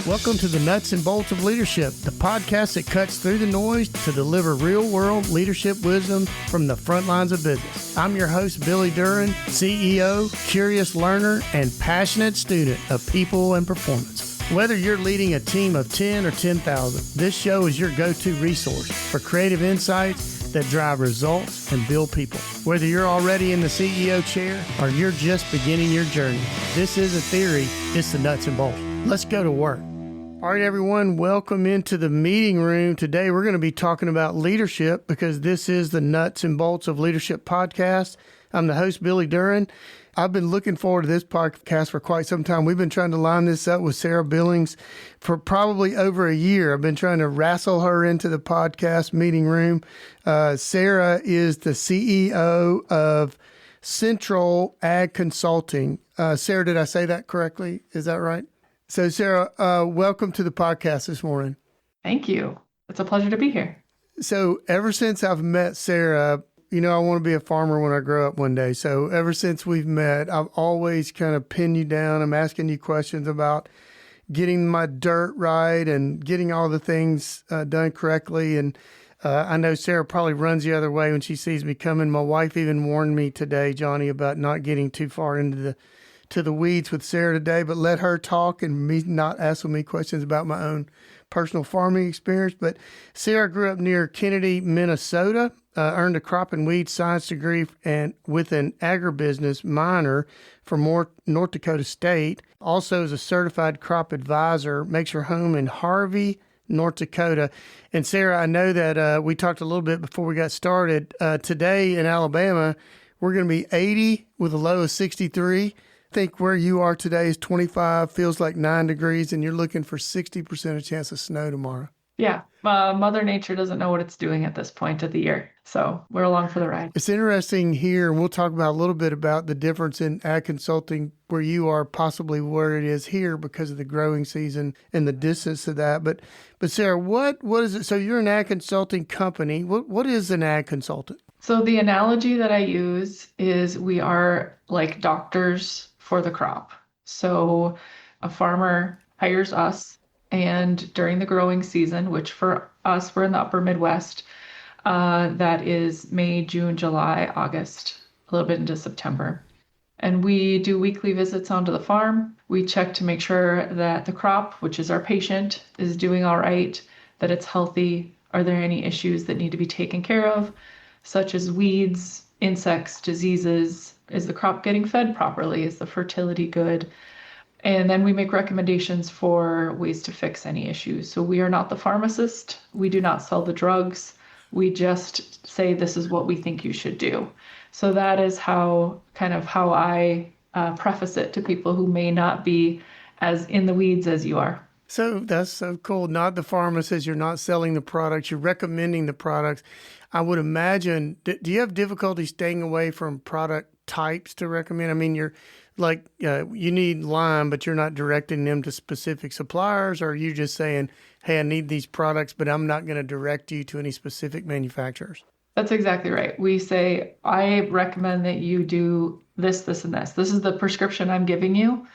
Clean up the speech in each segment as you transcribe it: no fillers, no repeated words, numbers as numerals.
Welcome to the Nuts and Bolts of Leadership, the podcast that cuts through the noise to deliver real-world leadership wisdom from the front lines of business. I'm your host, Billy Duran, CEO, curious learner, and passionate student of people and performance. Whether you're leading a team of 10 or 10,000, this show is your go-to resource for creative insights that drive results and build people. Whether you're already in the CEO chair or you're just beginning your journey, this is a theory, it's the nuts and bolts. Let's go to work. All right, everyone, welcome into the meeting room. Today, we're going to be talking about leadership because this is the Nuts and Bolts of Leadership podcast. I'm the host, Billy Duran. I've been looking forward to this podcast for quite some time. We've been trying to line this up with Sarah Billings for probably over a year. I've been trying to wrestle her into the podcast meeting room. Sarah is the CEO of Central Ag Consulting. Sarah, did I say that correctly? Is that right? So, Sarah, welcome to the podcast this morning. Thank you. It's a pleasure to be here. So, ever since I've met Sarah, you know, I want to be a farmer when I grow up one day. So, ever since we've met, I've always kind of pinned you down. I'm asking you questions about getting my dirt right and getting all the things done correctly. And I know Sarah probably runs the other way when she sees me coming. My wife even warned me today, Johnny, about not getting too far into the weeds with Sarah today, but let her talk and me not asking me questions about my own personal farming experience. But Sarah grew up near Kennedy, Minnesota, earned a crop and weed science degree and with an agribusiness minor from North Dakota State. Also is a certified crop advisor, makes her home in Harvey, North Dakota. And Sarah, I know that we talked a little bit before we got started. Today in Alabama, we're going to be 80 with a low of 63. I think where you are today is 25, feels like 9 degrees, and you're looking for 60% of chance of snow tomorrow. Yeah, Mother Nature doesn't know what it's doing at this point of the year, so we're along for the ride. It's interesting here, and we'll talk about a little bit about the difference in ag consulting where you are, possibly where it is here because of the growing season and the distance of that. But Sarah, what is it? So you're an ag consulting company. What is an ag consultant? So the analogy that I use is we are like doctors for the crop. So a farmer hires us, and during the growing season, which for us, we're in the upper Midwest, that is May, June, July, August, a little bit into September. And we do weekly visits onto the farm. We check to make sure that the crop, which is our patient, is doing all right, that it's healthy. Are there any issues that need to be taken care of, such as weeds, insects, diseases? Is the crop getting fed properly? Is the fertility good? And then we make recommendations for ways to fix any issues. So we are not the pharmacist. We do not sell the drugs. We just say, this is what we think you should do. So that is how I preface it to people who may not be as in the weeds as you are. So that's so cool. Not the pharmacist. You're not selling the products. You're recommending the products. I would imagine, do you have difficulty staying away from product types to recommend? I mean, you're like, you need lime, but you're not directing them to specific suppliers, or are you just saying, hey, I need these products, but I'm not going to direct you to any specific manufacturers? That's exactly right. We say, I recommend that you do this, this, and this. This is the prescription I'm giving you.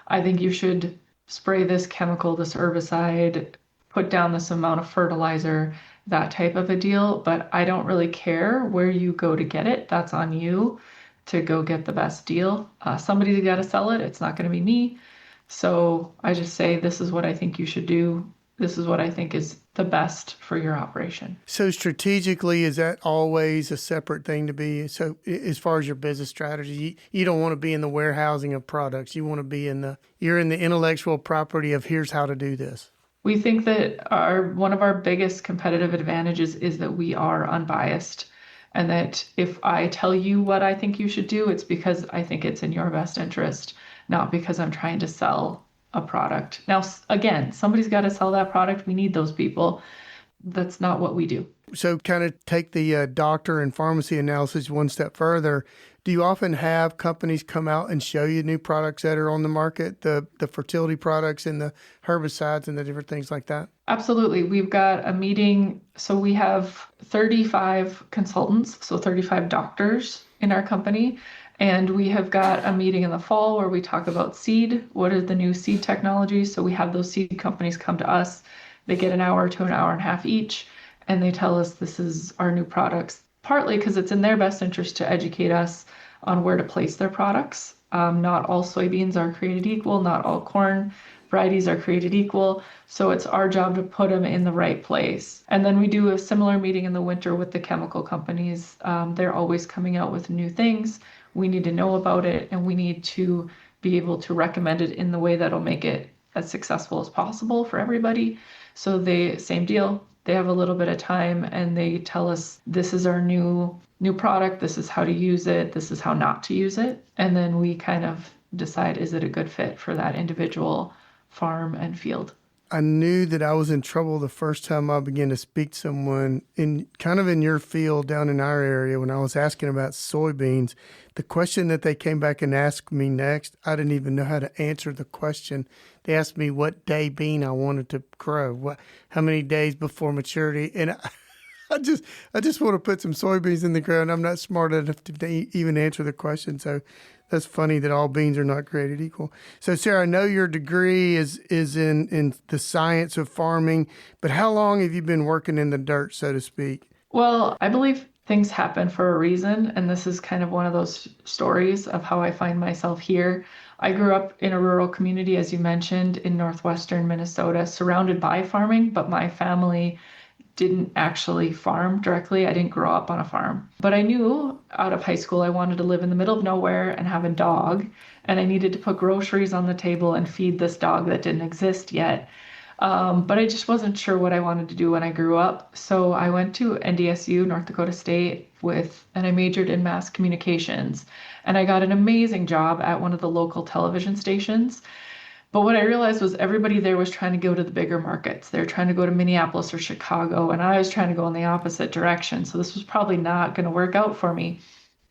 I think you should spray this chemical, this herbicide, put down this amount of fertilizer, that type of a deal. But I don't really care where you go to get it. That's on you to go get the best deal. Somebody's got to sell it. It's not going to be me. So I just say, this is what I think you should do. This is what I think is the best for your operation. So strategically, is that always a separate thing to be? So as far as your business strategy, you don't want to be in the warehousing of products. You want to be you're in the intellectual property of here's how to do this. We think that one of our biggest competitive advantages is that we are unbiased. And that if I tell you what I think you should do, it's because I think it's in your best interest, not because I'm trying to sell a product. Now, again, somebody's got to sell that product. We need those people. That's not what we do. So kind of take the doctor and pharmacy analysis one step further. Do you often have companies come out and show you new products that are on the market, the fertility products and the herbicides and the different things like that? Absolutely. We've got a meeting. So we have 35 consultants, so 35 doctors in our company. And we have got a meeting in the fall where we talk about seed. What are the new seed technologies? So we have those seed companies come to us. They get an hour to an hour and a half each, and they tell us this is our new products, partly because it's in their best interest to educate us on where to place their products. Not all soybeans are created equal, not all corn varieties are created equal. So it's our job to put them in the right place. And then we do a similar meeting in the winter with the chemical companies. They're always coming out with new things. We need to know about it, and we need to be able to recommend it in the way that'll make it as successful as possible for everybody. So they, same deal. They have a little bit of time and they tell us this is our new product, this is how to use it, this is how not to use it. And then we kind of decide, is it a good fit for that individual farm and field? I knew that I was in trouble the first time I began to speak to someone in kind of in your field down in our area when I was asking about soybeans. The question that they came back and asked me next, I didn't even know how to answer the question. They asked me what day bean I wanted to grow, how many days before maturity, and I just want to put some soybeans in the ground. I'm not smart enough to even answer the question. So that's funny that all beans are not created equal. So Sarah, I know your degree is in the science of farming, but how long have you been working in the dirt, so to speak? Well, I believe things happen for a reason, and this is kind of one of those stories of how I find myself here. I grew up in a rural community, as you mentioned, in northwestern Minnesota, surrounded by farming, but my family didn't actually farm directly. I didn't grow up on a farm. But I knew out of high school I wanted to live in the middle of nowhere and have a dog, and I needed to put groceries on the table and feed this dog that didn't exist yet. But I just wasn't sure what I wanted to do when I grew up. So I went to NDSU, North Dakota State, and I majored in mass communications. And I got an amazing job at one of the local television stations. But what I realized was everybody there was trying to go to the bigger markets. They were trying to go to Minneapolis or Chicago, and I was trying to go in the opposite direction. So this was probably not going to work out for me.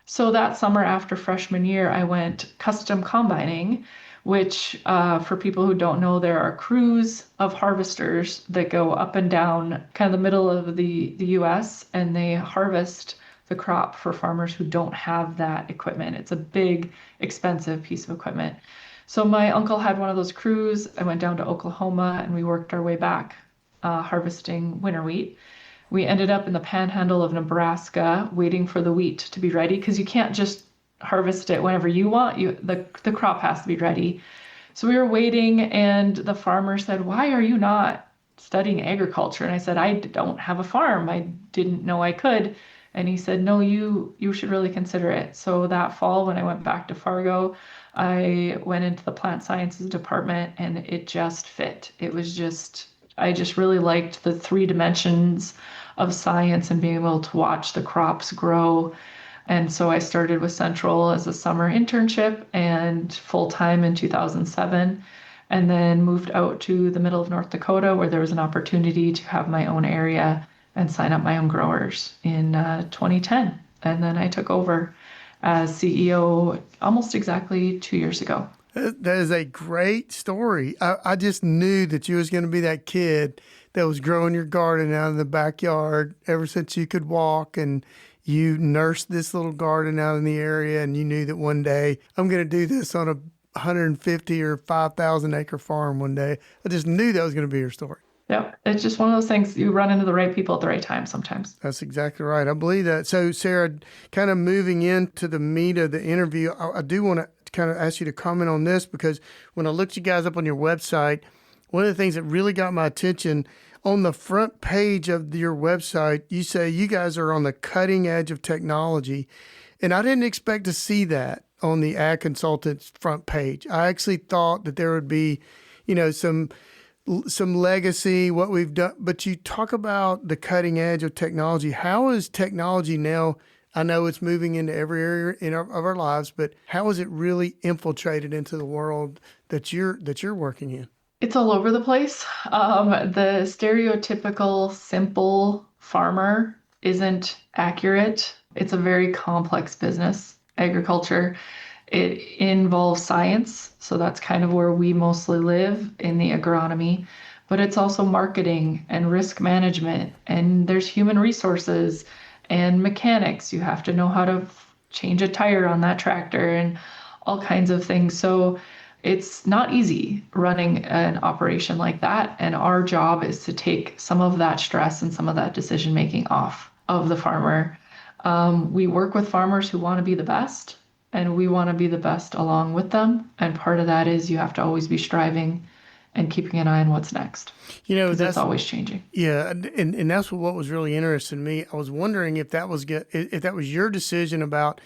So that summer after freshman year, I went custom combining, which for people who don't know, there are crews of harvesters that go up and down kind of the middle of the US, and they harvest the crop for farmers who don't have that equipment. It's a big, expensive piece of equipment. So my uncle had one of those crews. I went down to Oklahoma and we worked our way back harvesting winter wheat. We ended up in the panhandle of Nebraska waiting for the wheat to be ready because you can't just harvest it whenever you want. The crop has to be ready. So we were waiting and the farmer said, "Why are you not studying agriculture?" And I said, "I don't have a farm. I didn't know I could." And he said, "No, you should really consider it." So that fall when I went back to Fargo, I went into the plant sciences department and it just fit. I just really liked the 3 dimensions of science and being able to watch the crops grow. And so I started with Central as a summer internship and full-time in 2007, and then moved out to the middle of North Dakota where there was an opportunity to have my own area and sign up my own growers in 2010. And then I took over as CEO almost exactly 2 years ago. That is a great story. I just knew that you was going to be that kid that was growing your garden out in the backyard ever since you could walk, and you nursed this little garden out in the area, and you knew that one day I'm going to do this on a 150 or 5,000 acre farm one day. I just knew that was going to be your story. Yep. It's just one of those things, you run into the right people at the right time sometimes. That's exactly right. I believe that. So Sarah, kind of moving into the meat of the interview, I do want to kind of ask you to comment on this, because when I looked you guys up on your website, one of the things that really got my attention, on the front page of your website, you say you guys are on the cutting edge of technology. And I didn't expect to see that on the Ag Consultant's front page. I actually thought that there would be, some legacy, what we've done, but you talk about the cutting edge of technology. How is technology now? I know it's moving into every area of our lives, but how is it really infiltrated into the world that you're working in? It's all over the place. The stereotypical simple farmer isn't accurate. It's a very complex business, agriculture. It involves science, so that's kind of where we mostly live in the agronomy, but it's also marketing and risk management, and there's human resources and mechanics. You have to know how to change a tire on that tractor and all kinds of things. So it's not easy running an operation like that. And our job is to take some of that stress and some of that decision making off of the farmer. We work with farmers who want to be the best, and we want to be the best along with them. And part of that is you have to always be striving and keeping an eye on what's next. Because it's always changing. Yeah, and that's what was really interesting to me. I was wondering if that was your decision about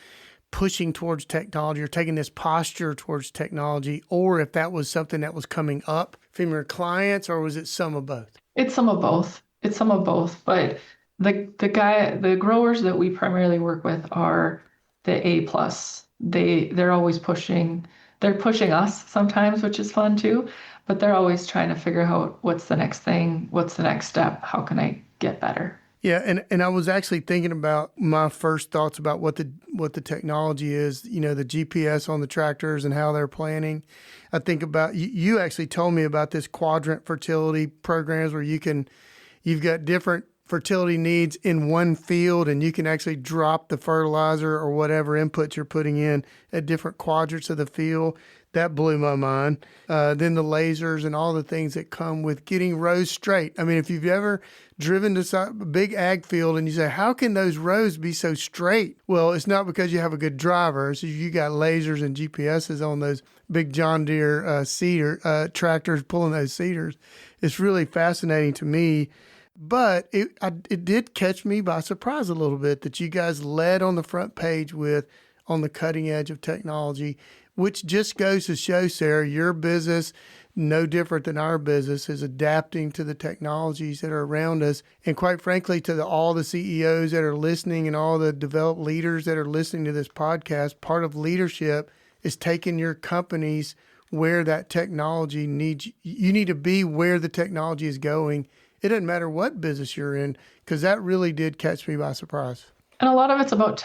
pushing towards technology or taking this posture towards technology, or if that was something that was coming up from your clients, or was it some of both? It's some of both. It's some of both. But the growers that we primarily work with are the A plus. They're always pushing. They're pushing us sometimes, which is fun too. But they're always trying to figure out what's the next thing, what's the next step, how can I get better? Yeah, and I was actually thinking about my first thoughts about what the technology is, the GPS on the tractors and how they're planning. I think about, you actually told me about this quadrant fertility programs where you've got different fertility needs in one field, and you can actually drop the fertilizer or whatever inputs you're putting in at different quadrants of the field. That blew my mind. Then the lasers and all the things that come with getting rows straight. I mean, if you've ever driven to a big ag field and you say, how can those rows be so straight? Well, it's not because you have a good driver. It's you got lasers and GPSs on those big John Deere seeder tractors pulling those seeders. It's really fascinating to me. But it did catch me by surprise a little bit that you guys led on the front page with on the cutting edge of technology, which just goes to show, Sarah, your business, no different than our business, is adapting to the technologies that are around us. And quite frankly, to all the CEOs that are listening and all the developed leaders that are listening to this podcast, part of leadership is taking your companies where that technology needs. You need to be where the technology is going. It doesn't matter what business you're in, because that really did catch me by surprise. And a lot of it's about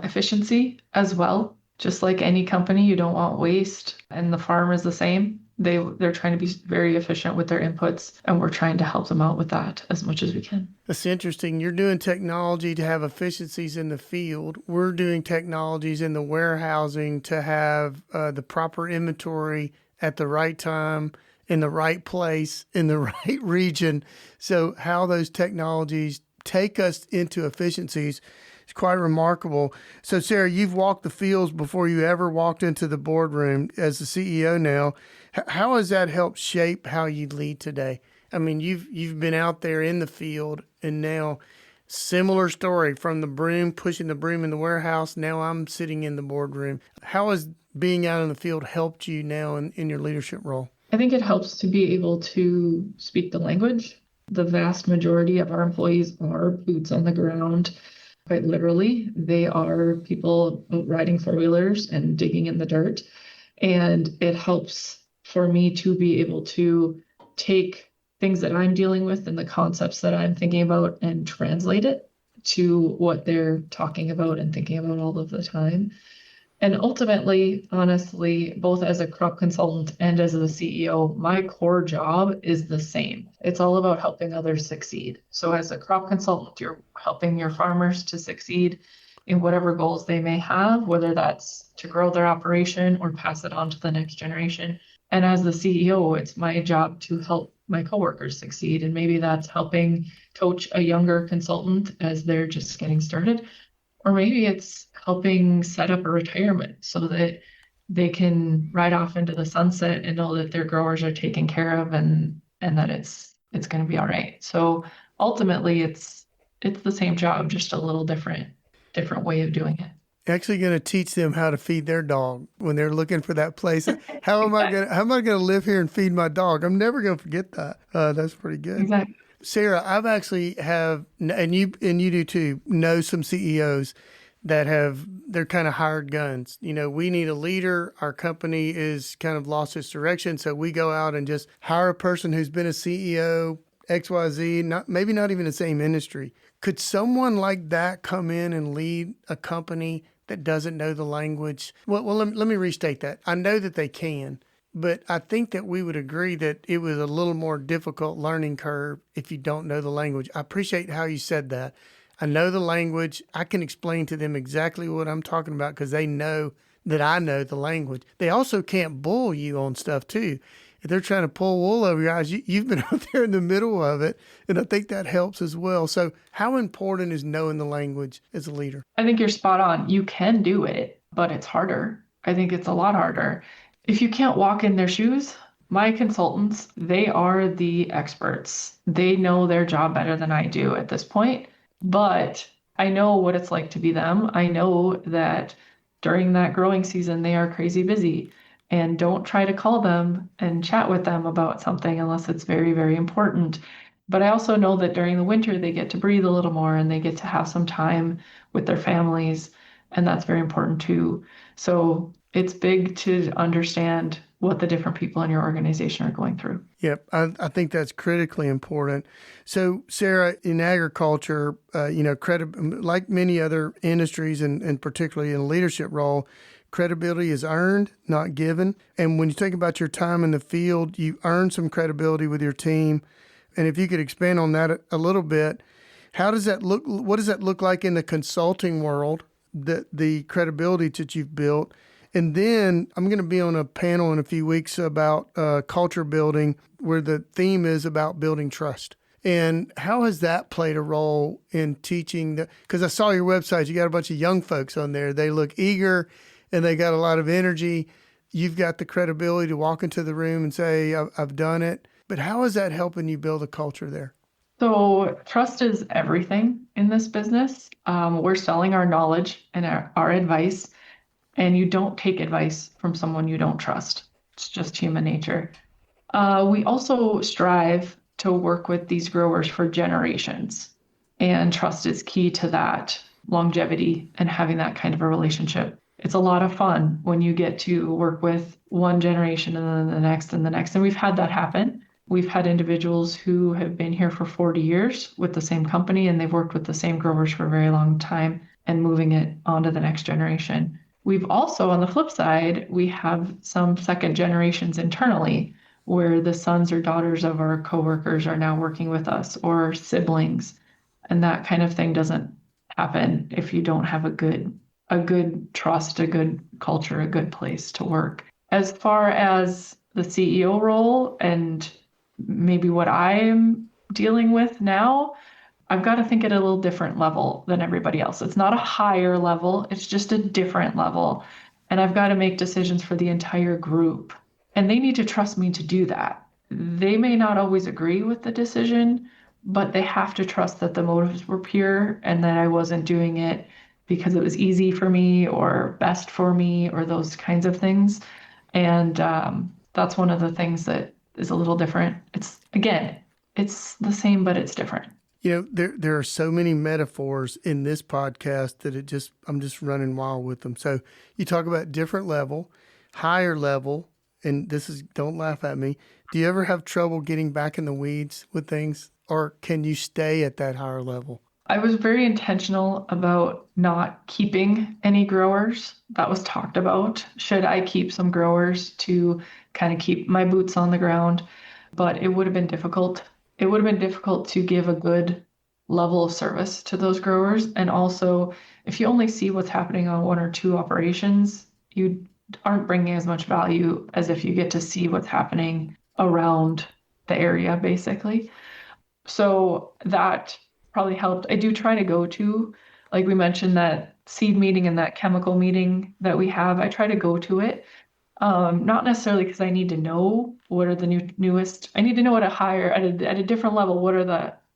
efficiency as well. Just like any company, you don't want waste, and the farm is the same. They're trying to be very efficient with their inputs, and we're trying to help them out with that as much as we can. That's interesting. You're doing technology to have efficiencies in the field. We're doing technologies in the warehousing to have the proper inventory at the right time, in the right place, in the right region. So how those technologies take us into efficiencies is quite remarkable. So Sarah, you've walked the fields before you ever walked into the boardroom as the CEO now. How has that helped shape how you lead today? I mean, you've been out there in the field, and now similar story from the broom, pushing the broom in the warehouse. Now I'm sitting in the boardroom. How has being out in the field helped you now in your leadership role? I think it helps to be able to speak the language. The vast majority of our employees are boots on the ground. Quite literally, they are people riding four-wheelers and digging in the dirt. And it helps for me to be able to take things that I'm dealing with and the concepts that I'm thinking about and translate it to what they're talking about and thinking about all of the time. And ultimately, honestly, both as a crop consultant and as a CEO, my core job is the same. It's all about helping others succeed. So as a crop consultant, you're helping your farmers to succeed in whatever goals they may have, whether that's to grow their operation or pass it on to the next generation. And as the CEO, it's my job to help my coworkers succeed. And maybe that's helping coach a younger consultant as they're just getting started. Or maybe it's helping set up a retirement so that they can ride off into the sunset and know that their growers are taken care of and that it's going to be all right. So ultimately, it's the same job, just a little different way of doing it. Actually going to teach them how to feed their dog when they're looking for that place. How am I going to live here and feed my dog? I'm never going to forget that. That's pretty good. Exactly. Sarah, I've actually and you do too, know some CEOs that they're kind of hired guns. We need a leader. Our company is kind of lost its direction. So we go out and just hire a person who's been a CEO, XYZ, maybe not even the same industry. Could someone like that come in and lead a company that doesn't know the language? Well, let me restate that. I know that they can, but I think that we would agree that it was a little more difficult learning curve if you don't know the language. I appreciate how you said that. I know the language. I can explain to them exactly what I'm talking about because they know that I know the language. They also can't bull you on stuff too. If they're trying to pull wool over your eyes, you've been out there in the middle of it. And I think that helps as well. So how important is knowing the language as a leader? I think you're spot on. You can do it, but it's harder. I think it's a lot harder. If you can't walk in their shoes, my consultants, they are the experts. They know their job better than I do at this point, but I know what it's like to be them. I know that during that growing season, they are crazy busy. And don't try to call them and chat with them about something unless it's very, very important. But I also know that during the winter, they get to breathe a little more and they get to have some time with their families. And that's very important too. So it's big to understand what the different people in your organization are going through. Yep, I think that's critically important. So, Sarah, in agriculture, like many other industries, and particularly in a leadership role, credibility is earned, not given. And when you think about your time in the field, you earn some credibility with your team. And if you could expand on that a little bit, how does that look? What does that look like in the consulting world, the credibility that you've built? And then I'm going to be on a panel in a few weeks about culture building, where the theme is about building trust. And how has that played a role in teaching? Because I saw your website, you got a bunch of young folks on there. They look eager and they got a lot of energy. You've got the credibility to walk into the room and say, I've done it. But how is that helping you build a culture there? So trust is everything in this business. We're selling our knowledge and our advice. And you don't take advice from someone you don't trust. It's just human nature. We also strive to work with these growers for generations. And trust is key to that longevity and having that kind of a relationship. It's a lot of fun when you get to work with one generation and then the next and the next. And we've had that happen. We've had individuals who have been here for 40 years with the same company, and they've worked with the same growers for a very long time and moving it on to the next generation. We've also, on the flip side, we have some second generations internally where the sons or daughters of our coworkers are now working with us, or siblings. And that kind of thing doesn't happen if you don't have a good trust, a good culture, a good place to work. As far as the CEO role and maybe what I'm dealing with now, I've got to think at a little different level than everybody else. It's not a higher level, it's just a different level. And I've got to make decisions for the entire group. And they need to trust me to do that. They may not always agree with the decision, but they have to trust that the motives were pure and that I wasn't doing it because it was easy for me or best for me or those kinds of things. And that's one of the things that is a little different. It's the same, but it's different. There are so many metaphors in this podcast that I'm just running wild with them. So you talk about different level, higher level, and don't laugh at me. Do you ever have trouble getting back in the weeds with things, or can you stay at that higher level? I was very intentional about not keeping any growers. That was talked about. Should I keep some growers to kind of keep my boots on the ground? But it would have been difficult. It would have been difficult to give a good level of service to those growers. And also, if you only see what's happening on one or two operations, you aren't bringing as much value as if you get to see what's happening around the area, basically. So that probably helped. I do try to go to, like we mentioned, that seed meeting and that chemical meeting that we have. I try to go to it. Not necessarily because I need to know what are the newest. I need to know at a different level,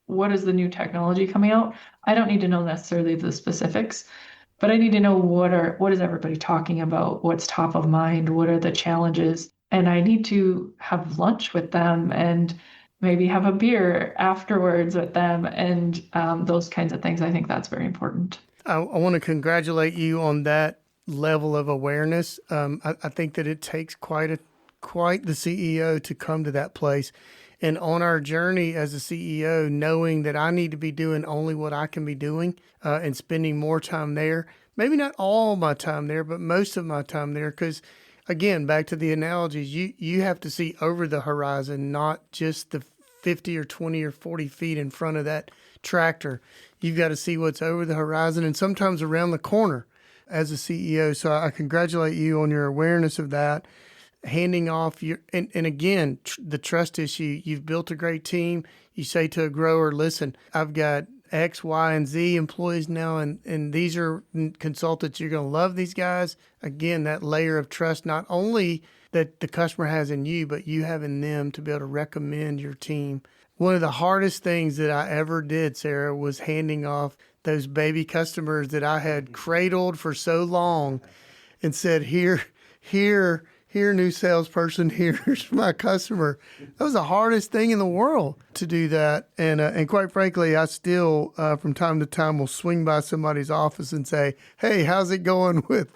what is the new technology coming out. I don't need to know necessarily the specifics, but I need to know what is everybody talking about, what's top of mind, what are the challenges, and I need to have lunch with them and maybe have a beer afterwards with them and those kinds of things. I think that's very important. I want to congratulate you on that level of awareness. I think that it takes quite the CEO to come to that place. And on our journey as a CEO, knowing that I need to be doing only what I can be doing and spending more time there, maybe not all my time there, but most of my time there, because again, back to the analogies, you have to see over the horizon, not just the 50 or 20 or 40 feet in front of that tractor. you've got to see what's over the horizon and sometimes around the corner as a CEO. So I congratulate you on your awareness of that, handing off your, and again, the trust issue. You've built a great team. You say to a grower, listen, I've got X, Y, and Z employees now, and these are consultants. You're going to love these guys. Again, that layer of trust, not only that the customer has in you, but you have in them to be able to recommend your team. One of the hardest things that I ever did, Sarah, was handing off those baby customers that I had cradled for so long and said, here, new salesperson, here's my customer. That was the hardest thing in the world to do that. And quite frankly, I still, from time to time, will swing by somebody's office and say, hey, how's it going with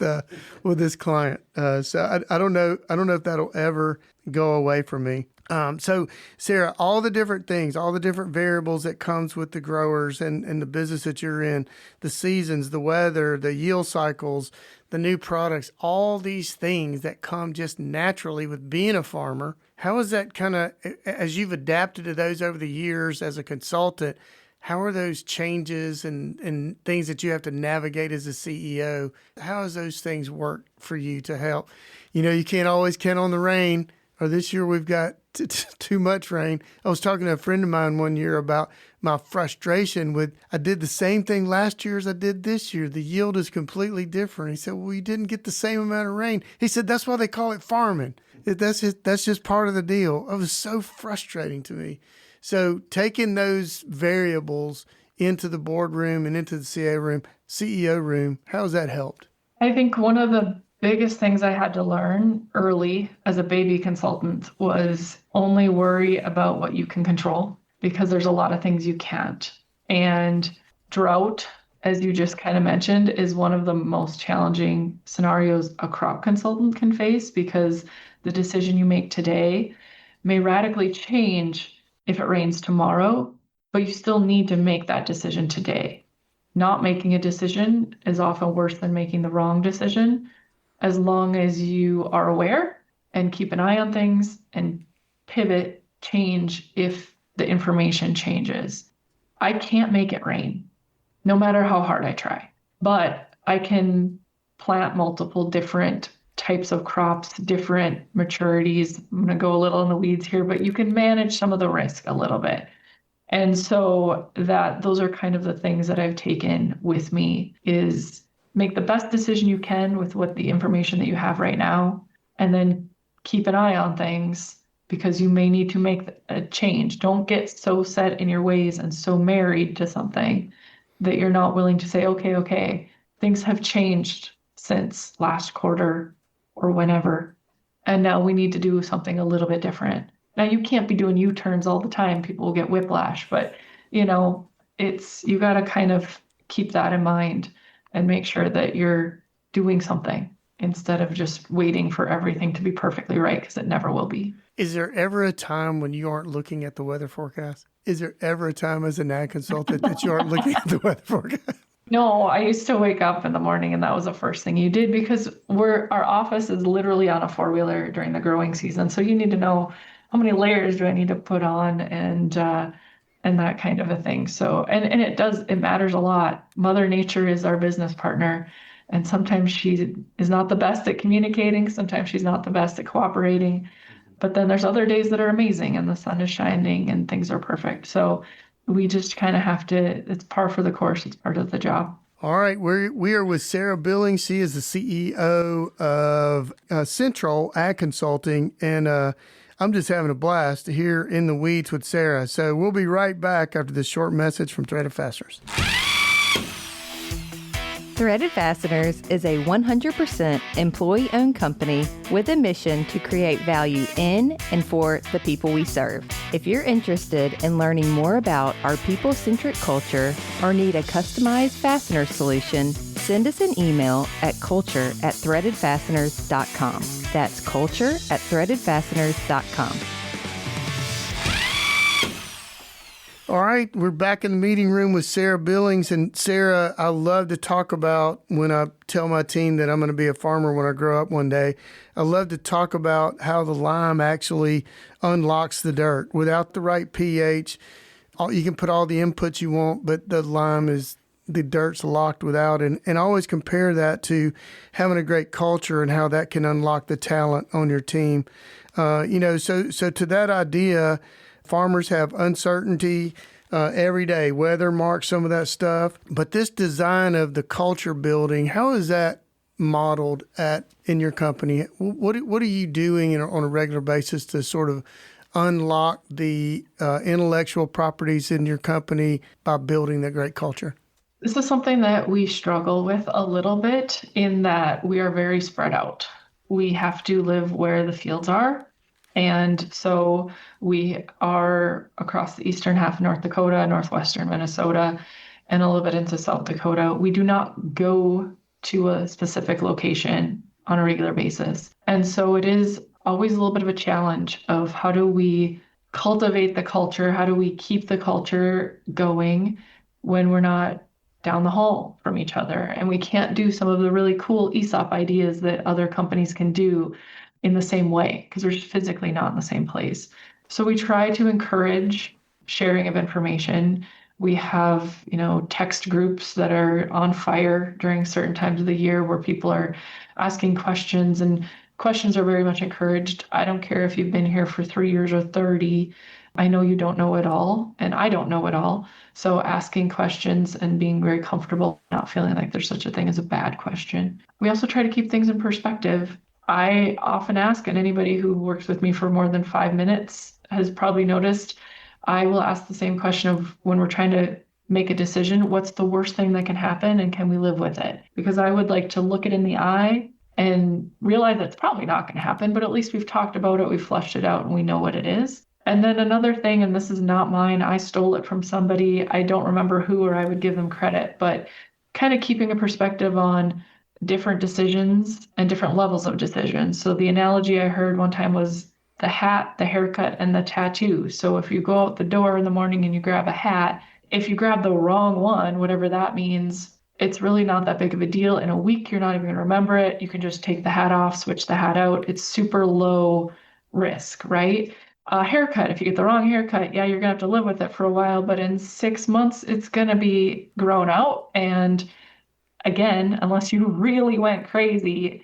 this client? So I don't know if that'll ever go away from me. So Sarah, all the different things, all the different variables that comes with the growers and the business that you're in, the seasons, the weather, the yield cycles, the new products, all these things that come just naturally with being a farmer. How is that kind of, as you've adapted to those over the years as a consultant, how are those changes and things that you have to navigate as a CEO? How has those things worked for you to help? You can't always count on the rain, or this year we've got too much rain. I was talking to a friend of mine one year about my frustration with, I did the same thing last year as I did this year. The yield is completely different. He said, well, you didn't get the same amount of rain. He said, that's why they call it farming. That's just part of the deal. It was so frustrating to me. So taking those variables into the boardroom and into the CEO room, how has that helped? I think one of the biggest things I had to learn early as a baby consultant was only worry about what you can control, because there's a lot of things you can't. And drought, as you just kind of mentioned, is one of the most challenging scenarios a crop consultant can face, because the decision you make today may radically change if it rains tomorrow, but you still need to make that decision today. Not making a decision is often worse than making the wrong decision, as long as you are aware and keep an eye on things and pivot, change if the information changes. I can't make it rain, no matter how hard I try, but I can plant multiple different types of crops, different maturities. I'm going to go a little in the weeds here, but you can manage some of the risk a little bit. And so those are kind of the things that I've taken with me, is make the best decision you can with what the information that you have right now, and then keep an eye on things, because you may need to make a change. Don't get so set in your ways and so married to something that you're not willing to say, okay, things have changed since last quarter or whenever, and now we need to do something a little bit different. Now, you can't be doing U-turns all the time. People will get whiplash, but you got to kind of keep that in mind and make sure that you're doing something instead of just waiting for everything to be perfectly right, because it never will be. Is there ever a time when you aren't looking at the weather forecast? Is there ever a time as an ag consultant that you aren't looking at the weather forecast? No, I used to wake up in the morning and that was the first thing you did, because our office is literally on a four-wheeler during the growing season. So you need to know, how many layers do I need to put on, and that kind of a thing. So, and it matters a lot. Mother Nature is our business partner. And sometimes she is not the best at communicating. Sometimes she's not the best at cooperating. But then there's other days that are amazing and the sun is shining and things are perfect. So we just kind of have to, it's par for the course. It's part of the job. All right. We are with Sarah Billings. She is the CEO of Central Ag Consulting. And I'm just having a blast here in the weeds with Sarah. So we'll be right back after this short message from Threaded Fasteners. Threaded Fasteners is a 100% employee-owned company with a mission to create value in and for the people we serve. If you're interested in learning more about our people-centric culture or need a customized fastener solution, send us an email at culture@threadedfasteners.com. That's culture@threadedfasteners.com. All right, we're back in the meeting room with Sarah Billings. And Sarah, I love to talk about, when I tell my team that I'm going to be a farmer when I grow up one day, I love to talk about how the lime actually unlocks the dirt. Without the right pH, you can put all the inputs you want, but the dirt's locked without. And always compare that to having a great culture and how that can unlock the talent on your team. So to that idea, farmers have uncertainty every day. Weather marks some of that stuff. But this design of the culture building, how is that modeled in your company? What are you doing on a regular basis to sort of unlock the intellectual properties in your company by building that great culture? This is something that we struggle with a little bit in that we are very spread out. We have to live where the fields are. And so we are across the eastern half of North Dakota, northwestern Minnesota, and a little bit into South Dakota. We do not go to a specific location on a regular basis. And so it is always a little bit of a challenge of how do we cultivate the culture? How do we keep the culture going when we're not down the hall from each other? And we can't do some of the really cool ESOP ideas that other companies can do in the same way because we're just physically not in the same place. So we try to encourage sharing of information. We have, text groups that are on fire during certain times of the year where people are asking questions, and questions are very much encouraged. I don't care if you've been here for 3 years or 30. I know you don't know it all, and I don't know it all. So asking questions and being very comfortable, not feeling like there's such a thing as a bad question. We also try to keep things in perspective. I often ask, and anybody who works with me for more than 5 minutes has probably noticed, I will ask the same question of when we're trying to make a decision, what's the worst thing that can happen and can we live with it? Because I would like to look it in the eye and realize that it's probably not going to happen, but at least we've talked about it, we've fleshed it out, and we know what it is. And then another thing, and this is not mine, I stole it from somebody, I don't remember who, or I would give them credit, but kind of keeping a perspective on different decisions and different levels of decisions. So the analogy I heard one time was the hat, the haircut, and the tattoo. So if you go out the door in the morning and you grab a hat, if you grab the wrong one, whatever that means, it's really not that big of a deal. In a week, you're not even going to remember it. You can just take the hat off, switch the hat out. It's super low risk, right? A haircut, if you get the wrong haircut, yeah, you're going to have to live with it for a while, but in 6 months, it's going to be grown out. And again, unless you really went crazy,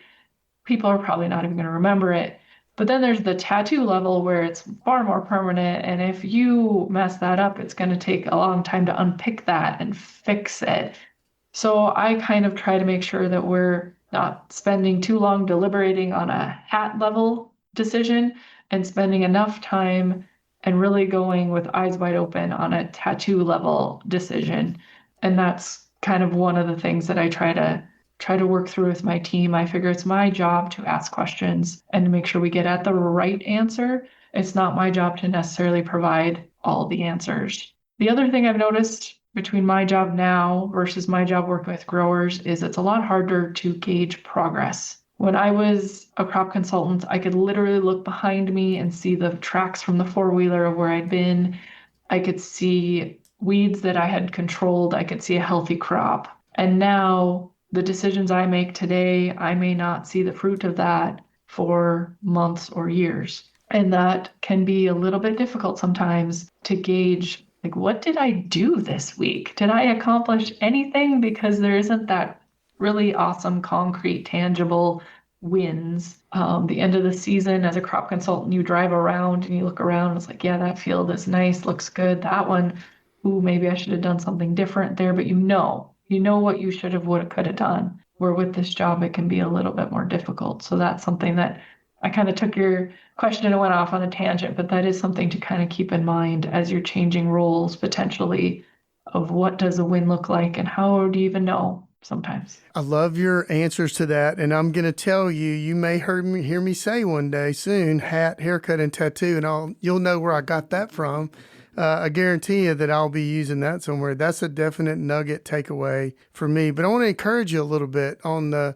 people are probably not even going to remember it. But then there's the tattoo level where it's far more permanent. And if you mess that up, it's going to take a long time to unpick that and fix it. So I kind of try to make sure that we're not spending too long deliberating on a hat level decision and spending enough time and really going with eyes wide open on a tattoo level decision. And that's kind of one of the things that I try to work through with my team. I figure it's my job to ask questions and to make sure we get at the right answer. It's not my job to necessarily provide all the answers. The other thing I've noticed between my job now versus my job working with growers is it's a lot harder to gauge progress. When I was a crop consultant, I could literally look behind me and see the tracks from the four-wheeler of where I'd been. I could see weeds that I had controlled. I could see a healthy crop. And now the decisions I make today, I may not see the fruit of that for months or years. And that can be a little bit difficult sometimes to gauge, like, what did I do this week? Did I accomplish anything? Because there isn't that really awesome, concrete, tangible wins. The end of the season as a crop consultant, you drive around and you look around, and it's like, yeah, that field is nice, looks good. That one, ooh, maybe I should have done something different there, but you know what you should have, could have done. Where with this job, it can be a little bit more difficult. So that's something that I kind of took your question and went off on a tangent, but that is something to kind of keep in mind as you're changing roles potentially of what does a win look like and how do you even know sometimes. I love your answers to that. And I'm going to tell you, you may hear me say one day soon, hat, haircut, and tattoo, and you'll know where I got that from. I guarantee you that I'll be using that somewhere. That's a definite nugget takeaway for me. But I want to encourage you a little bit on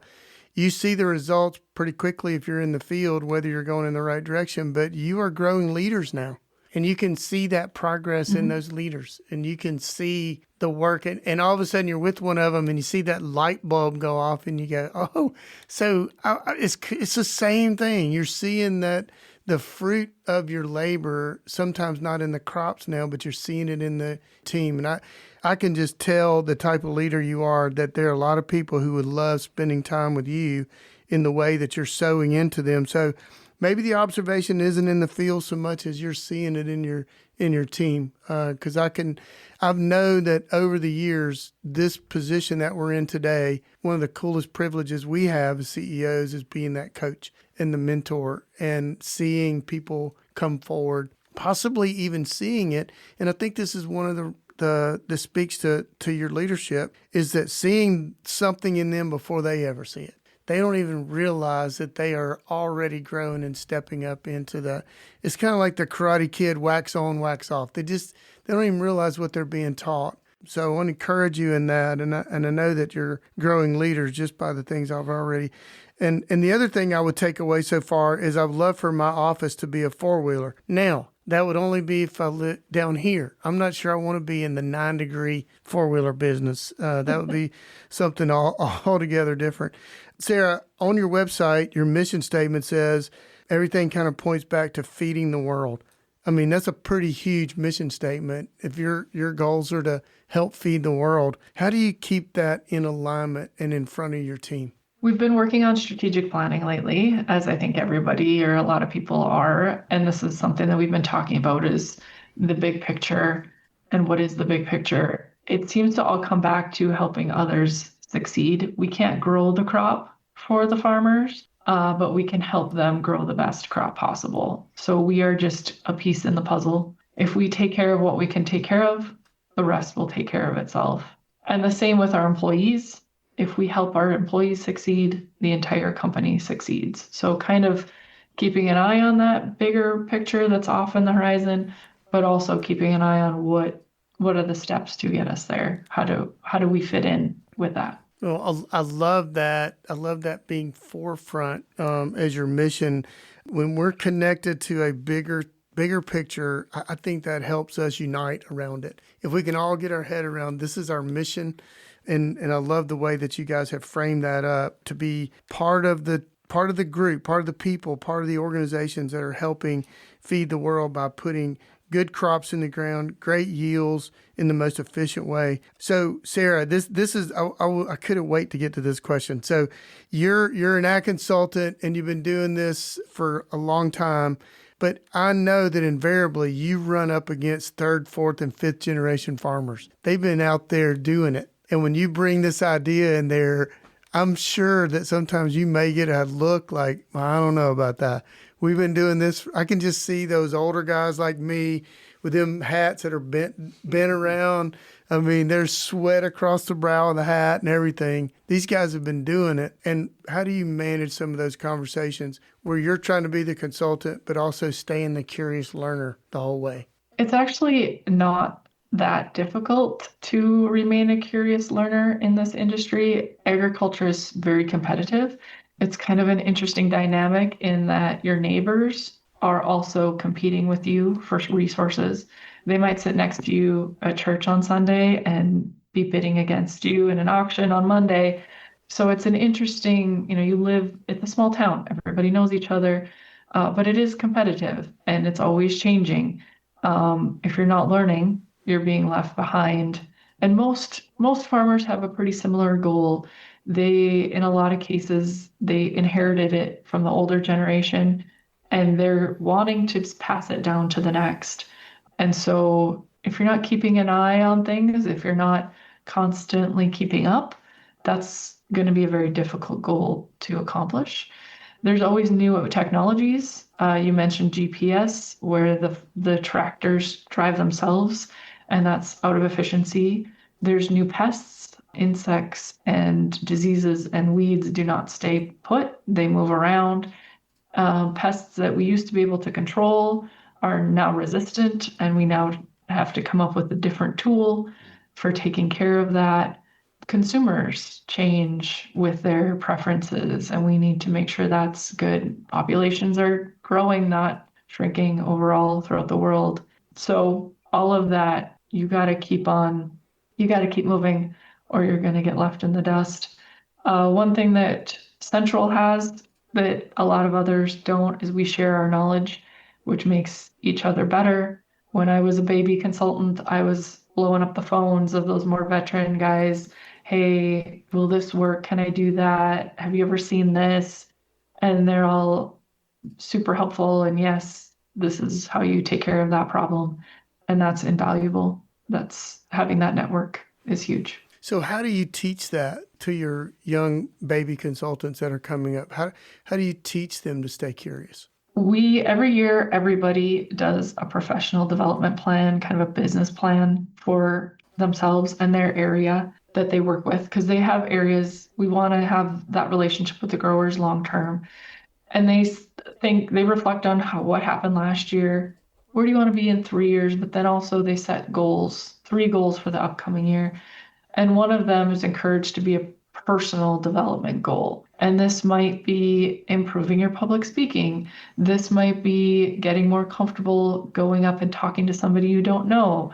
you see the results pretty quickly if you're in the field, whether you're going in the right direction, but you are growing leaders now. And you can see that progress in those leaders, and you can see the work. And all of a sudden you're with one of them and you see that light bulb go off and you go, oh, so it's the same thing. You're seeing that the fruit of your labor, sometimes not in the crops now, but you're seeing it in the team. And I can just tell the type of leader you are, that there are a lot of people who would love spending time with you in the way that you're sowing into them. So maybe the observation isn't in the field so much as you're seeing it in your team. Because I've known that over the years, this position that we're in today, one of the coolest privileges we have as CEOs is being that coach and the mentor and seeing people come forward, possibly even seeing it. And I think this is one of that speaks to your leadership, is that seeing something in them before they ever see it. They don't even realize that they are already growing and stepping up into it's kind of like the Karate Kid, wax on, wax off. They don't even realize what they're being taught. So I want to encourage you in that. And I know that you're growing leaders just by the things I've already. And the other thing I would take away so far is I'd love for my office to be a 4-wheeler. Now, that would only be if I lived down here. I'm not sure I want to be in the 9-degree 4-wheeler business. That would be something altogether different. Sarah, on your website, your mission statement says everything kind of points back to feeding the world. I mean, that's a pretty huge mission statement. If your goals are to help feed the world, how do you keep that in alignment and in front of your team? We've been working on strategic planning lately, as I think everybody or a lot of people are. And this is something that we've been talking about, is the big picture. And what is the big picture? It seems to all come back to helping others succeed. We can't grow the crop for the farmers, but we can help them grow the best crop possible. So we are just a piece in the puzzle. If we take care of what we can take care of, the rest will take care of itself. And the same with our employees. If we help our employees succeed, the entire company succeeds. So kind of keeping an eye on that bigger picture that's off in the horizon, but also keeping an eye on what are the steps to get us there? How do we fit in with that? Well, I love that. I love that being forefront as your mission. When we're connected to a bigger picture, I think that helps us unite around it. If we can all get our head around this is our mission, and I love the way that you guys have framed that up to be part of the group, part of the people, part of the organizations that are helping feed the world by putting good crops in the ground, great yields in the most efficient way. So, Sarah, this is I couldn't wait to get to this question. So, you're an ag consultant and you've been doing this for a long time, but I know that invariably you run up against 3rd, 4th, and 5th generation farmers. They've been out there doing it, and when you bring this idea in there, I'm sure that sometimes you may get a look like, well, I don't know about that. We've been doing this. I can just see those older guys like me with them hats that are bent around. I mean, there's sweat across the brow of the hat and everything. These guys have been doing it. And how do you manage some of those conversations where you're trying to be the consultant, but also staying the curious learner the whole way? It's actually not that difficult to remain a curious learner in this industry. Agriculture is very competitive. It's kind of an interesting dynamic in that your neighbors are also competing with you for resources. They might sit next to you at church on Sunday and be bidding against you in an auction on Monday. So it's an interesting, you live in a small town, everybody knows each other, but it is competitive and it's always changing. If you're not learning, you're being left behind. And most farmers have a pretty similar goal. They, in a lot of cases, they inherited it from the older generation and they're wanting to pass it down to the next. And so if you're not keeping an eye on things, if you're not constantly keeping up, that's going to be a very difficult goal to accomplish. There's always new technologies. You mentioned GPS, where the tractors drive themselves, and that's out of efficiency. There's new pests, insects, and diseases and weeds do not stay put. They move around. Pests that we used to be able to control are now resistant, and we now have to come up with a different tool for taking care of that. Consumers change with their preferences, and we need to make sure that's good. Populations are growing, not shrinking overall throughout the world. So all of that, you got to keep moving, or you're going to get left in the dust. One thing that Central has that a lot of others don't is we share our knowledge, which makes each other better. When I was a baby consultant, I was blowing up the phones of those more veteran guys. Hey, will this work? Can I do that? Have you ever seen this? And they're all super helpful. And yes, this is how you take care of that problem. And that's invaluable. That's having that network is huge. So how do you teach that to your young baby consultants that are coming up? How do you teach them to stay curious? Every year, everybody does a professional development plan, kind of a business plan for themselves and their area that they work with, because they have areas we want to have that relationship with the growers long term. And they reflect on what happened last year. Where do you want to be in 3 years? But then also they set goals, 3 goals for the upcoming year. And one of them is encouraged to be a personal development goal. And this might be improving your public speaking. This might be getting more comfortable going up and talking to somebody you don't know.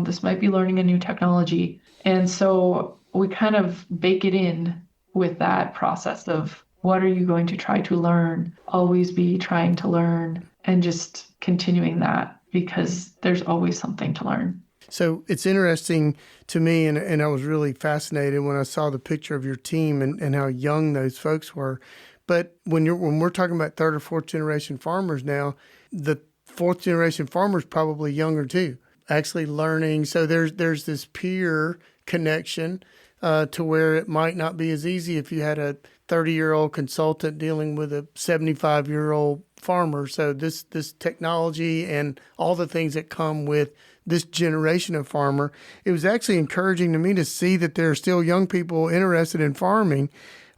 This might be learning a new technology. And so we kind of bake it in with that process of what are you going to try to learn? Always be trying to learn and just continuing that because there's always something to learn. So it's interesting to me, and I was really fascinated when I saw the picture of your team and how young those folks were. But when we're talking about third or fourth generation farmers now, the fourth generation farmers probably younger too, actually learning. So there's this peer connection to where it might not be as easy if you had a 30-year-old consultant dealing with a 75-year-old farmer. So this technology and all the things that come with this generation of farmer, it was actually encouraging to me to see that there are still young people interested in farming.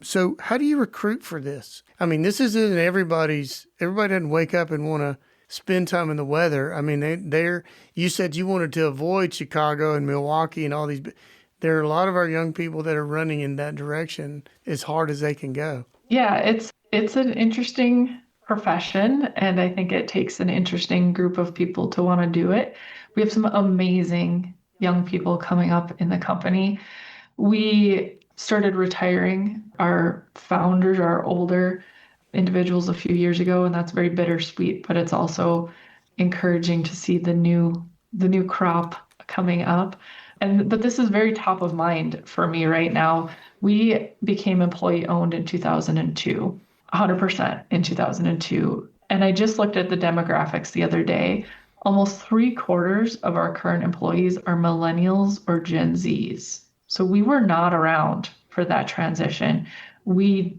So how do you recruit for this? I mean, this isn't everybody doesn't wake up and want to spend time in the weather. I mean, you said you wanted to avoid Chicago and Milwaukee and all these. There are a lot of our young people that are running in that direction as hard as they can go. Yeah, it's an interesting profession, and I think it takes an interesting group of people to want to do it. We have some amazing young people coming up in the company. We started retiring our founders, our older individuals a few years ago, and that's very bittersweet, but it's also encouraging to see the new crop coming up. But this is very top of mind for me right now. We became employee owned in 2002, 100% in 2002. And I just looked at the demographics the other day. Almost 3/4 of our current employees are millennials or Gen Zs. So we were not around for that transition. We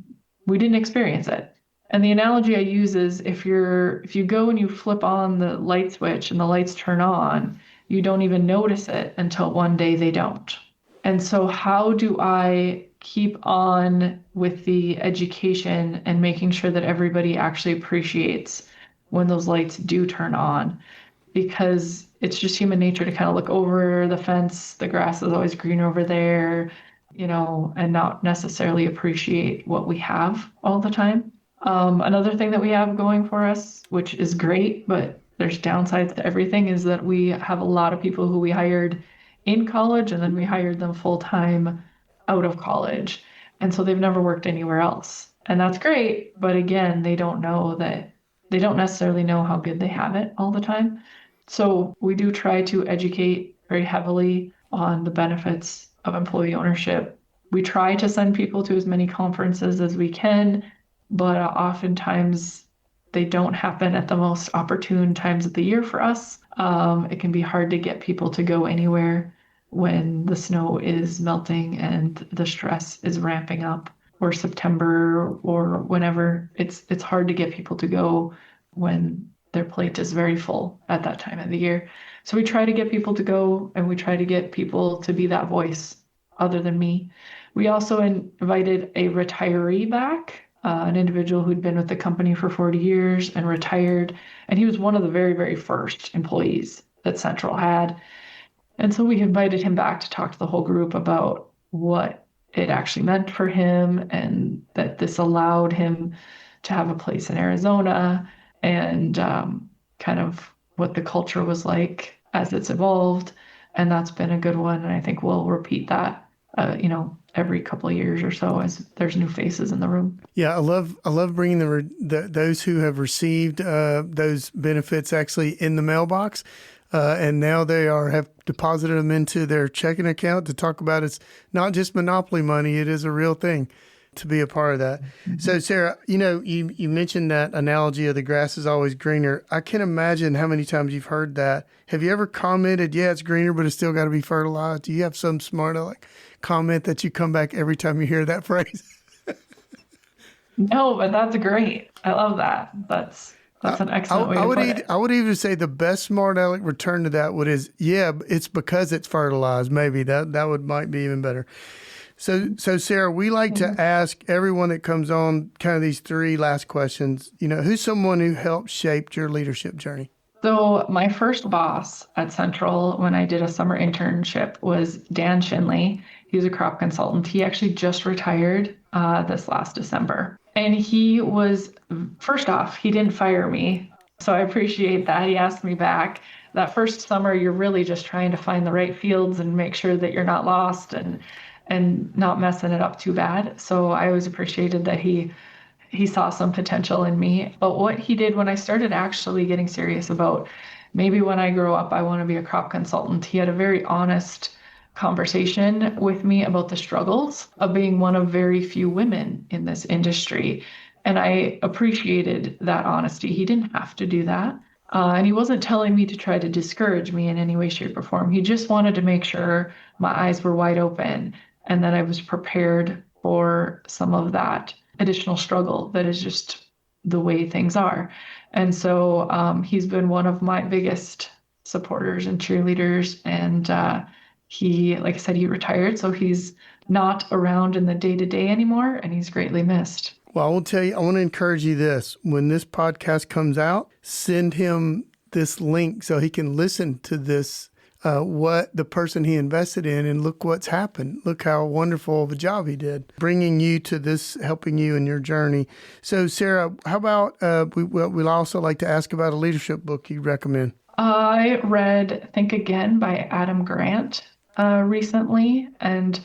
didn't experience it. And the analogy I use is if you go and you flip on the light switch and the lights turn on, you don't even notice it until one day they don't. And so how do I keep on with the education and making sure that everybody actually appreciates when those lights do turn on? Because it's just human nature to kind of look over the fence. The grass is always green over there, and not necessarily appreciate what we have all the time. Another thing that we have going for us, which is great, but there's downsides to everything, is that we have a lot of people who we hired in college and then we hired them full-time out of college. And so they've never worked anywhere else. And that's great. But again, they don't necessarily know how good they have it all the time. So we do try to educate very heavily on the benefits of employee ownership. We try to send people to as many conferences as we can, but oftentimes they don't happen at the most opportune times of the year for us. It can be hard to get people to go anywhere when the snow is melting and the stress is ramping up, or September or whenever. It's hard to get people to go when their plate is very full at that time of the year. So we try to get people to go, and we try to get people to be that voice other than me. We also invited a retiree back, an individual who'd been with the company for 40 years and retired. And he was one of the very, very first employees that Central had. And so we invited him back to talk to the whole group about what it actually meant for him, and that this allowed him to have a place in Arizona, and kind of what the culture was like as it's evolved. And that's been a good one. And I think we'll repeat that every couple of years or so as there's new faces in the room. Yeah, I love bringing those who have received those benefits actually in the mailbox, and now they have deposited them into their checking account to talk about it's not just monopoly money; it is a real thing to be a part of that. Mm-hmm. So, Sarah, you mentioned that analogy of the grass is always greener. I can imagine how many times you've heard that. Have you ever commented, "Yeah, it's greener, but it's still got to be fertilized"? Do you have some smart comment that you come back every time you hear that phrase? No, but that's great. I love that. That's an excellent way to put it. I would even say the best smart aleck return to that it's because it's fertilized. Maybe that might be even better. So Sarah, we like to ask everyone that comes on kind of these three last questions. Who's someone who helped shape your leadership journey? So my first boss at Central when I did a summer internship was Dan Shinley. He was a crop consultant. He actually just retired this last December. And he was, first off, he didn't fire me. So I appreciate that. He asked me back. That first summer, you're really just trying to find the right fields and make sure that you're not lost and not messing it up too bad. So I always appreciated that he saw some potential in me. But what he did when I started actually getting serious about maybe when I grow up, I want to be a crop consultant, he had a very honest conversation with me about the struggles of being one of very few women in this industry. And I appreciated that honesty. He didn't have to do that. And he wasn't telling me to try to discourage me in any way, shape, or form. He just wanted to make sure my eyes were wide open and that I was prepared for some of that additional struggle that is just the way things are. And so he's been one of my biggest supporters and cheerleaders. And he, like I said, he retired, so he's not around in the day-to-day anymore, and he's greatly missed. Well, I will tell you, I want to encourage you this. When this podcast comes out, send him this link so he can listen to this, what the person he invested in, and look what's happened. Look how wonderful of a job he did, bringing you to this, helping you in your journey. So, Sarah, how about we'd also like to ask about a leadership book you recommend? I read Think Again by Adam Grant recently, and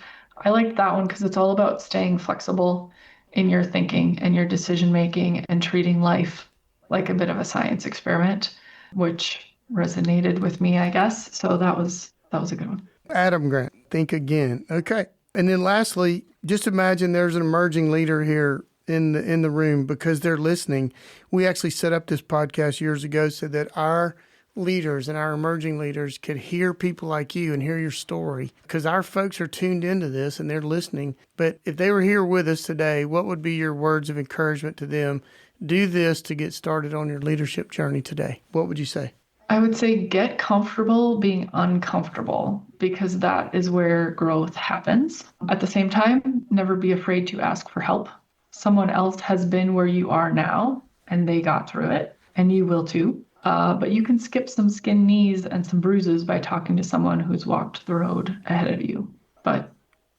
I liked that one because it's all about staying flexible in your thinking and your decision making and treating life like a bit of a science experiment, which resonated with me, I guess. So that was a good one. Adam Grant, Think Again. Okay. And then lastly, just imagine there's an emerging leader here in the room because they're listening. We actually set up this podcast years ago so that our leaders and our emerging leaders could hear people like you and hear your story, because our folks are tuned into this and they're listening. But if they were here with us today, what would be your words of encouragement to them? Do this to get started on your leadership journey today. What would you say? I would say get comfortable being uncomfortable, because that is where growth happens. At the same time, never be afraid to ask for help. Someone else has been where you are now and they got through it, and you will too. But you can skip some skin knees and some bruises by talking to someone who's walked the road ahead of you. But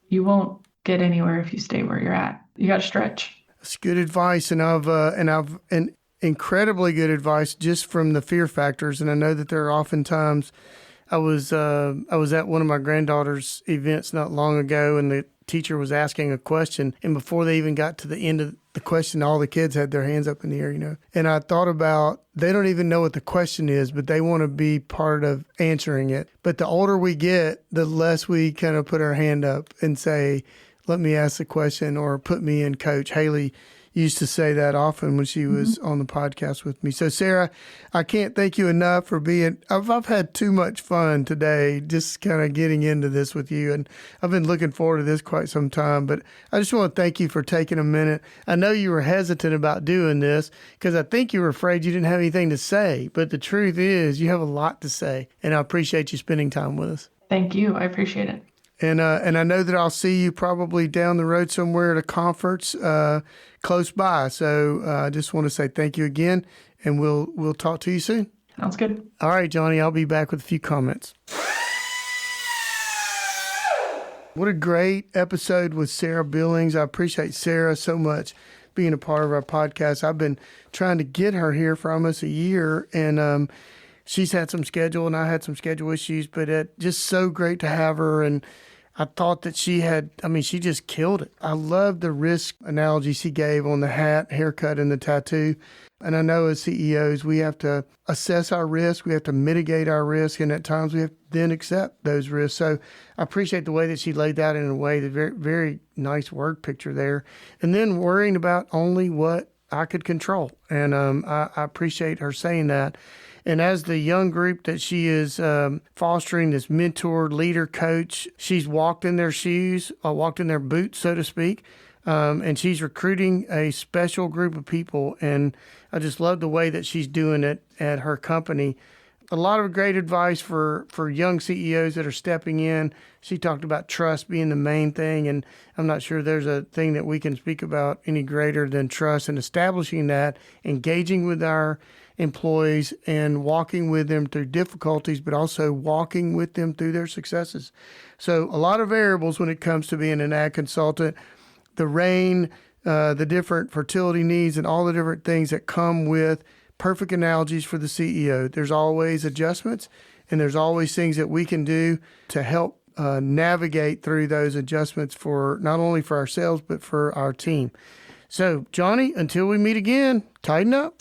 you won't get anywhere if you stay where you're at. You got to stretch. That's good advice, and I've incredibly good advice just from the fear factors. And I know that there are oftentimes. I was at one of my granddaughter's events not long ago, and the teacher was asking a question, and before they even got to the end of the question, all the kids had their hands up in the air, And I thought about, they don't even know what the question is, but they want to be part of answering it. But the older we get, the less we kind of put our hand up and say, let me ask the question, or put me in, coach. Haley used to say that often when she was on the podcast with me. So, Sarah, I can't thank you enough for I've had too much fun today just kind of getting into this with you. And I've been looking forward to this quite some time. But I just want to thank you for taking a minute. I know you were hesitant about doing this because I think you were afraid you didn't have anything to say. But the truth is you have a lot to say. And I appreciate you spending time with us. Thank you. I appreciate it. And I know that I'll see you probably down the road somewhere at a conference close by. So I just want to say thank you again, and we'll talk to you soon. Sounds good. All right, Johnny, I'll be back with a few comments. What a great episode with Sarah Billings. I appreciate Sarah so much being a part of our podcast. I've been trying to get her here for almost a year, and she's had some schedule and I had some schedule issues, but just so great to have her. And I thought that she just killed it. I love the risk analogy she gave on the hat, haircut, and the tattoo. And I know as CEOs, we have to assess our risk. We have to mitigate our risk. And at times we have to then accept those risks. So I appreciate the way that she laid that in a way, the very, very nice word picture there. And then worrying about only what I could control. And I appreciate her saying that. And as the young group that she is fostering, this mentor, leader, coach, she's walked in their shoes, walked in their boots, so to speak. And she's recruiting a special group of people. And I just love the way that she's doing it at her company. A lot of great advice for young CEOs that are stepping in. She talked about trust being the main thing. And I'm not sure there's a thing that we can speak about any greater than trust and establishing that, engaging with our employees and walking with them through difficulties, but also walking with them through their successes. So a lot of variables when it comes to being an ad consultant. The rain, the different fertility needs, and all the different things that come with perfect analogies for the CEO. There's always adjustments, and there's always things that we can do to help navigate through those adjustments for not only for ourselves, but for our team. So, Johnny, until we meet again, tighten up.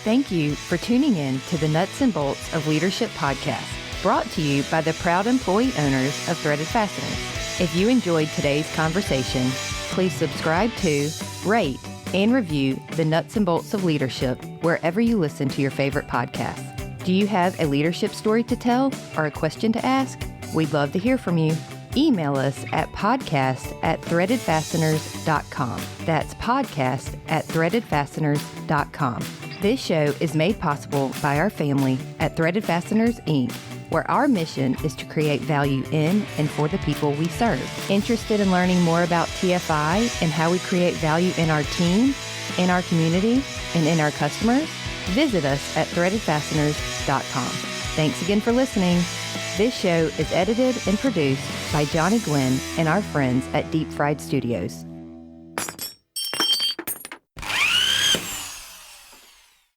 Thank you for tuning in to the Nuts and Bolts of Leadership podcast, brought to you by the proud employee owners of Threaded Fasteners. If you enjoyed today's conversation, please subscribe to, rate, and review the Nuts and Bolts of Leadership wherever you listen to your favorite podcasts. Do you have a leadership story to tell or a question to ask? We'd love to hear from you. Email us at podcast@threadedfasteners.com. That's podcast@threadedfasteners.com. This show is made possible by our family at Threaded Fasteners, Inc., where our mission is to create value in and for the people we serve. Interested in learning more about TFI and how we create value in our team, in our community, and in our customers? Visit us at threadedfasteners.com. Thanks again for listening. This show is edited and produced by Johnny Glenn and our friends at Deep Fried Studios.